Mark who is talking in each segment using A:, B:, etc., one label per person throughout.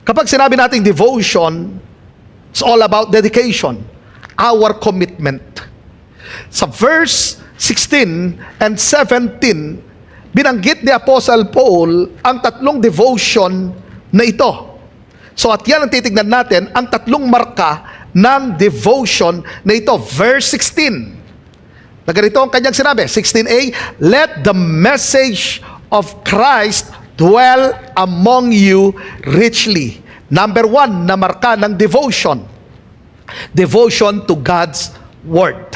A: Kapag sinabi nating devotion, it's all about dedication, our commitment. Sa verse 16 and 17, binanggit ni Apostle Paul ang tatlong devotion na ito. So at yan ang titignan natin, ang tatlong marka ng devotion na ito. Verse 16. Na ganito ang kanyang sinabi, 16a, let the message of Christ dwell among you richly. Number one na marka ng devotion. Devotion to God's Word.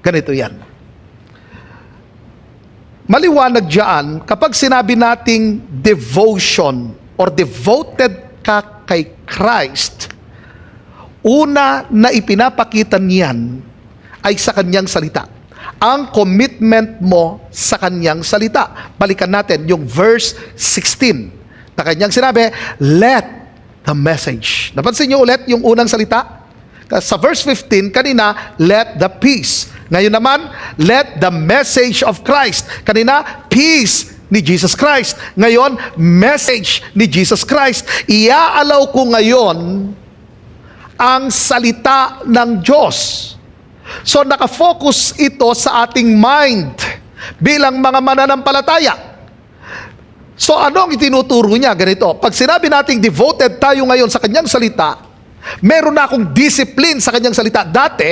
A: Ganito yan. Maliwanag dyan, kapag sinabi nating devotion or devoted ka kay Christ, una na ipinapakita niyan ay sa kanyang salita. Ang commitment mo sa kanyang salita. Balikan natin yung verse 16 na kanyang sinabi, let the message. Napansin niyo ulit yung unang salita? Sa verse 15, kanina, let the peace. Ngayon naman, let the message of Christ. Kanina, peace ni Jesus Christ. Ngayon, message ni Jesus Christ. Iaalaw ko ngayon ang salita ng Diyos. So, nakafocus ito sa ating mind bilang mga mananampalataya. So, ano ang itinuturo niya? Ganito, pag sinabi nating devoted tayo ngayon sa kanyang salita, meron na akong discipline sa kanyang salita. Dati,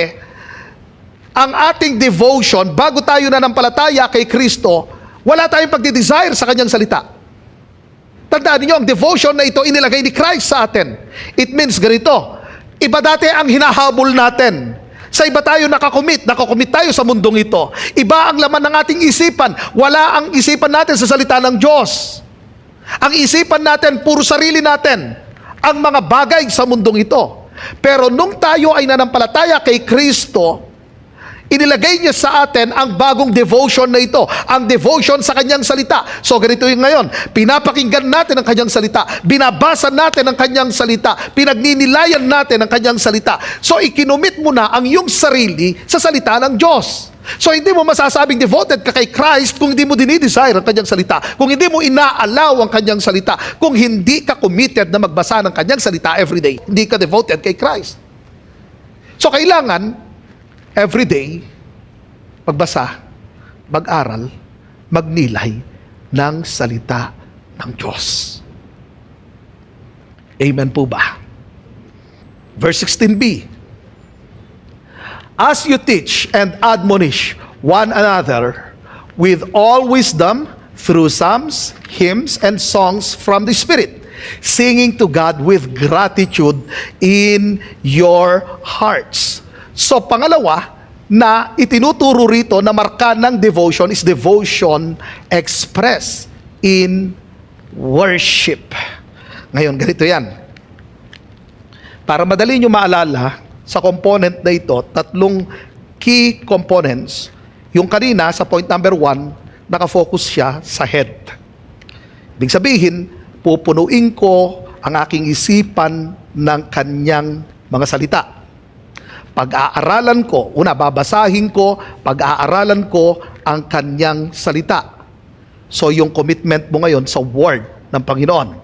A: ang ating devotion, bago tayo nanampalataya kay Kristo, wala tayong pagdi-desire sa kanyang salita. Tandaan niyo, ang devotion na ito inilagay ni Christ sa atin. It means ganito, iba dati ang hinahabol natin. Sa iba tayo nakakomit tayo sa mundong ito. Iba ang laman ng ating isipan. Wala ang isipan natin sa salita ng Diyos. Ang isipan natin, puro sarili natin. Ang mga bagay sa mundong ito. Pero nung tayo ay nanampalataya kay Kristo, inilagay niya sa atin ang bagong devotion na ito, ang devotion sa kanyang salita. So ganito yung ngayon, pinapakinggan natin ang kanyang salita, binabasa natin ang kanyang salita, pinagninilayan natin ang kanyang salita. So ikinumit mo na ang iyong sarili sa salita ng Diyos. So hindi mo masasabing devoted ka kay Christ kung hindi mo dinidesire ang kanyang salita, kung hindi mo inaalaw ang kanyang salita, kung hindi ka committed na magbasa ng kanyang salita everyday. Hindi ka devoted kay Christ. So kailangan everyday, pagbasa, mag-aral, magnilay ng salita ng Diyos. Amen po ba? Verse 16b, as you teach and admonish one another with all wisdom through psalms, hymns, and songs from the Spirit, singing to God with gratitude in your hearts. So, pangalawa na itinuturo rito na marka ng devotion is devotion expressed in worship. Ngayon, ganito yan. Para madali nyo maalala, sa component na ito, tatlong key components. Yung kanina, sa point number 1, nakafocus siya sa head. Ibig sabihin, pupunuin ko ang aking isipan ng kanyang mga salita. Pag-aaralan ko, babasahin ko, pag-aaralan ko ang kanyang salita. So, yung commitment mo ngayon sa word ng Panginoon.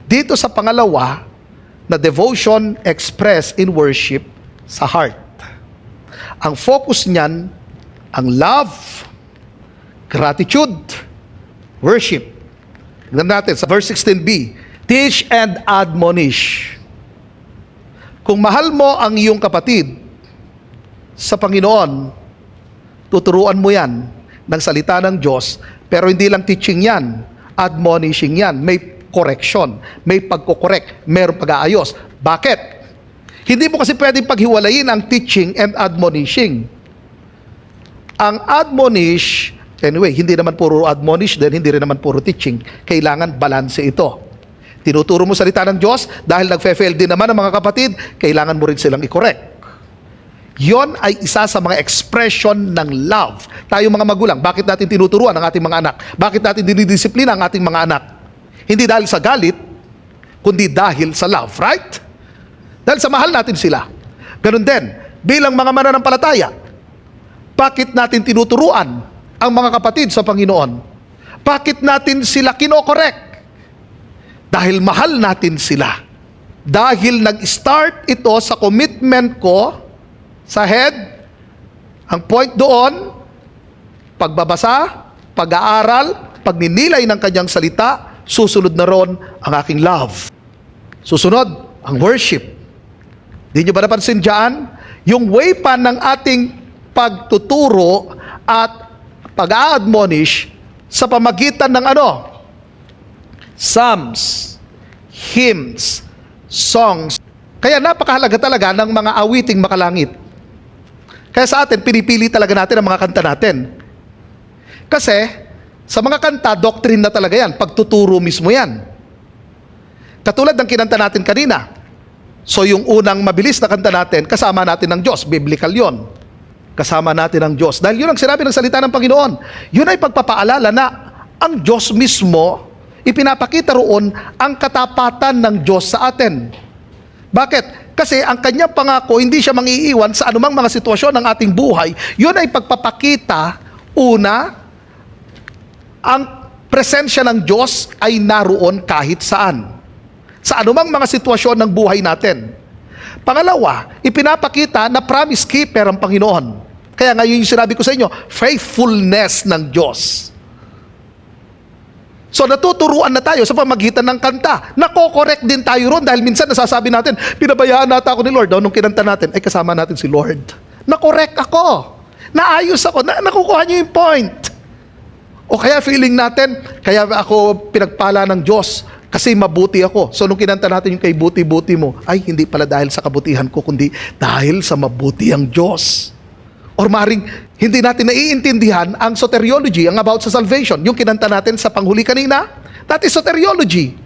A: Dito sa pangalawa, na devotion expressed in worship sa heart. Ang focus niyan, ang love, gratitude, worship. Tignan natin sa verse 16b, teach and admonish. Kung mahal mo ang iyong kapatid sa Panginoon, tuturuan mo yan ng salita ng Diyos, pero hindi lang teaching yan, admonishing yan. May correction, may pagkukorek, mayroong pag-aayos. Bakit? Hindi mo kasi pwedeng paghiwalayin ang teaching and admonishing. Ang admonish, anyway, hindi naman puro admonish, then hindi rin naman puro teaching. Kailangan balanse ito. Tinuturo mo salita ng Diyos, dahil nagfe-fail din naman ang mga kapatid, kailangan mo rin silang i-correct. Yon ay isa sa mga expression ng love. Tayo mga magulang, bakit natin tinuturuan ang ating mga anak? Bakit natin dinidisiplina ang ating mga anak? Hindi dahil sa galit, kundi dahil sa love, right? Dahil sa mahal natin sila. Ganun din, bilang mga mananampalataya, bakit natin tinuturuan ang mga kapatid sa Panginoon? Bakit natin sila kinokorek? Dahil mahal natin sila. Dahil nag-start ito sa commitment ko sa head, ang point doon, pagbabasa, pag-aaral, pagninilay ng kanyang salita, susunod na ron ang aking love. Susunod, ang worship. Di nyo ba napansin dyan? Yung way pa ng ating pagtuturo at pag-a-admonish sa pamagitan ng psalms, hymns, songs. Kaya napakahalaga talaga ng mga awiting makalangit. Kaya sa atin, pinipili talaga natin ang mga kanta natin. Kasi, sa mga kanta, doctrine na talaga yan. Pagtuturo mismo yan. Katulad ng kinanta natin kanina. So, yung unang mabilis na kanta natin, kasama natin ng Diyos. Biblical yon. Kasama natin ng Diyos. Dahil yun ang sinabi ng salita ng Panginoon. Yun ay pagpapaalala na ang Diyos mismo, ipinapakita roon ang katapatan ng Diyos sa atin. Bakit? Kasi ang kanyang pangako, hindi siya mangiiwan sa anumang mga sitwasyon ng ating buhay. Yun ay pagpapakita, una, ang presensya ng Diyos ay naroon kahit saan. Sa anumang mga sitwasyon ng buhay natin. Pangalawa, ipinapakita na promise keeper ang Panginoon. Kaya ngayon yung sinabi ko sa inyo, faithfulness ng Diyos. So natuturuan na tayo sa pamagitan ng kanta. Nako-correct din tayo ron dahil minsan nasasabi natin, pinabayaan nata ako ni Lord. Nung kinanta natin, ay kasama natin si Lord. Nakorek ako. Naayos ako. Nakukuha niyo yung point. O kaya feeling natin, kaya ako pinagpala ng Diyos kasi mabuti ako. So nung kinanta natin yung kay buti-buti mo, ay hindi pala dahil sa kabutihan ko, kundi dahil sa mabuti ang Diyos. Or maring hindi natin naiintindihan ang soteriology, ang about sa salvation. Yung kinanta natin sa panghuli kanina, that is soteriology.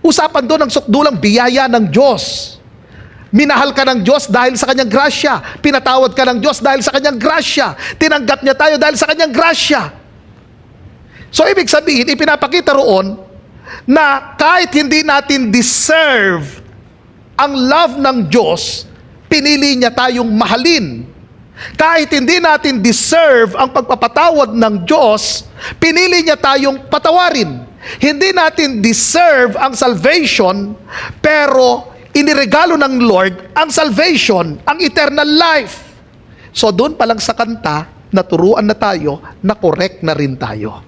A: Usapan doon ang sukdulang biyaya ng Diyos. Minahal ka ng Diyos dahil sa kanyang grasya. Pinatawad ka ng Diyos dahil sa kanyang grasya. Tinanggap niya tayo dahil sa kanyang grasya. So ibig sabihin, ipinapakita roon na kahit hindi natin deserve ang love ng Diyos, pinili niya tayong mahalin. Kahit hindi natin deserve ang pagpapatawad ng Diyos, pinili niya tayong patawarin. Hindi natin deserve ang salvation, pero iniregalo ng Lord ang salvation, ang eternal life. So doon pa lang sa kanta, naturuan na tayo, na correct na rin tayo.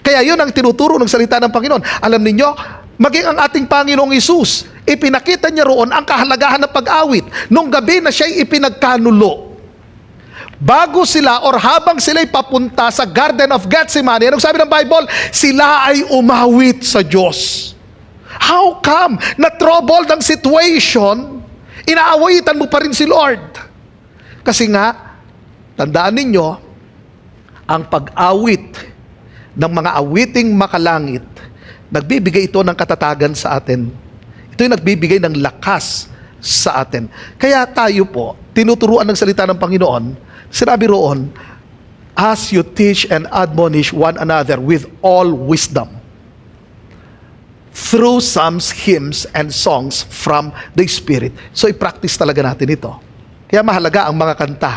A: Kaya yun ang tinuturo ng salita ng Panginoon. Alam ninyo, maging ang ating Panginoong Hesus, ipinakita niya roon ang kahalagahan ng pag-awit. Nung gabi na siya'y ipinagkanulo, bago sila or habang sila'y papunta sa Garden of Gethsemane, anong sabi ng Bible? Sila ay umawit sa Diyos. How come? Na-troubled ang situation, inaawitan mo pa rin si Lord. Kasi nga, tandaan ninyo, ang pag-awit ng mga awiting makalangit, nagbibigay ito ng katatagan sa atin. Ito yung nagbibigay ng lakas sa atin. Kaya tayo po, tinuturuan ng salita ng Panginoon, sinabi roon, as you teach and admonish one another with all wisdom, through psalms, hymns, and songs from the Spirit. So, i-practice talaga natin ito. Kaya mahalaga ang mga kanta.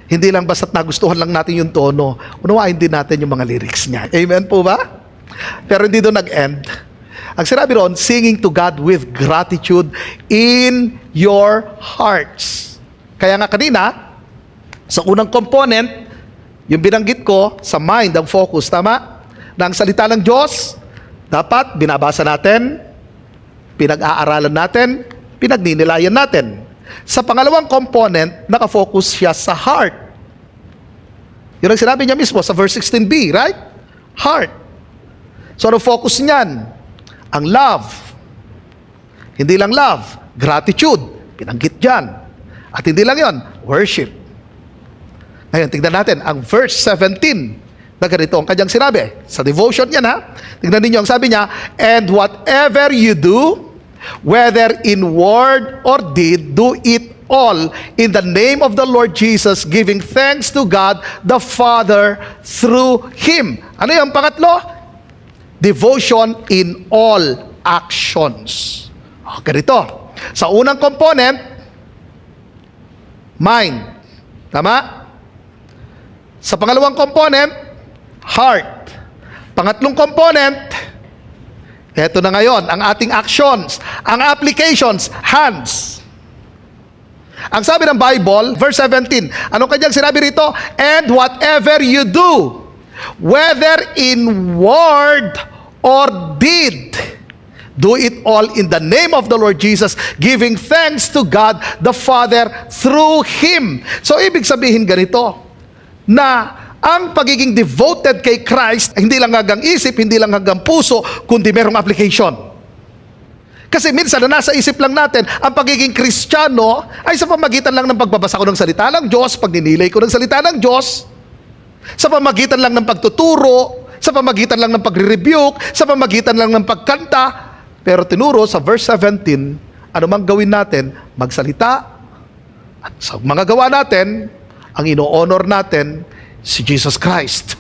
A: Hindi lang basta't nagustuhan lang natin yung tono, unawain din natin yung mga lyrics niya. Amen po ba? Pero hindi doon nag-end. Ang sinabi roon, singing to God with gratitude in your hearts. Kaya nga kanina, sa unang component, yung binanggit ko, sa mind ang focus, tama? Na ang salita ng Diyos, dapat binabasa natin, pinag-aaralan natin, pinagninilayan natin. Sa pangalawang component, nakafocus siya sa heart. Yun ang sinabi niya mismo sa verse 16b, right? Heart. So, ano focus niyan? Ang love. Hindi lang love, gratitude. Pinanggit dyan. At hindi lang yon, worship. Ngayon, tignan natin ang verse 17 na ganito ang kanyang sinabi. Sa devotion yan, ha? Tignan ninyo ang sabi niya, and whatever you do, whether in word or deed, do it all in the name of the Lord Jesus, giving thanks to God the Father through Him. Ano yung pangatlo? Devotion in all actions. Ganito. Sa unang component, mind. Tama? Sa pangalawang component, heart. Pangatlong component, Heto na ngayon, ang ating actions, ang applications, hands. Ang sabi ng Bible, verse 17, anong kanyang sinabi rito? And whatever you do, whether in word or deed, do it all in the name of the Lord Jesus, giving thanks to God the Father through Him. So, ibig sabihin ganito, na ang pagiging devoted kay Christ, hindi lang hanggang isip, hindi lang hanggang puso, kundi merong application. Kasi minsan na nasa isip lang natin, ang pagiging Kristiyano ay sa pamagitan lang ng pagbabasa ko ng salita ng Diyos, pagninilay ko ng salita ng Diyos, sa pamagitan lang ng pagtuturo, sa pamagitan lang ng pagre-rebuke, sa pamagitan lang ng pagkanta. Pero tinuro sa verse 17, ano mang gawin natin, magsalita. At sa mga gawa natin, ang ino-honor natin, si Jesus Christ.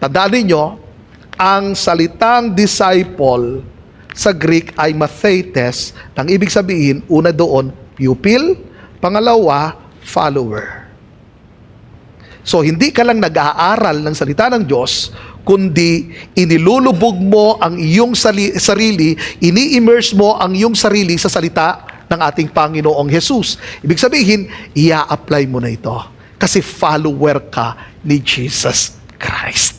A: Tandaan ninyo, ang salitang disciple sa Greek ay mathetes. Ang ibig sabihin, una doon, pupil, pangalawa, follower. So, hindi ka lang nag-aaral ng salita ng Diyos, kundi inilulubog mo ang iyong sarili, ini-immerse mo ang iyong sarili sa salita ng ating Panginoong Jesus. Ibig sabihin, ia-apply mo na ito. Kasi follower ka ni Jesus Christ.